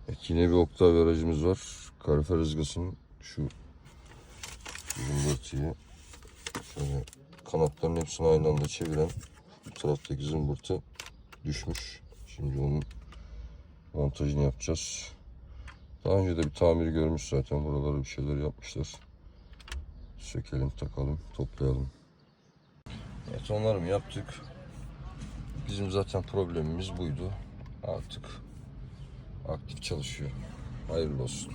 Evet, yine bir Octavia aracımız var. Kalifer ızgasının şu zımbırtıyı şöyle kanatların hepsini aynı anda çeviren bu taraftaki zımbırtı düşmüş. Şimdi onun montajını yapacağız. Daha önce de bir tamiri görmüş zaten. Buralara bir şeyler yapmışlar. Sökelim, takalım, toplayalım. Evet, onarımı yaptık. Bizim zaten problemimiz buydu. Artık aktif çalışıyor. Hayırlı olsun.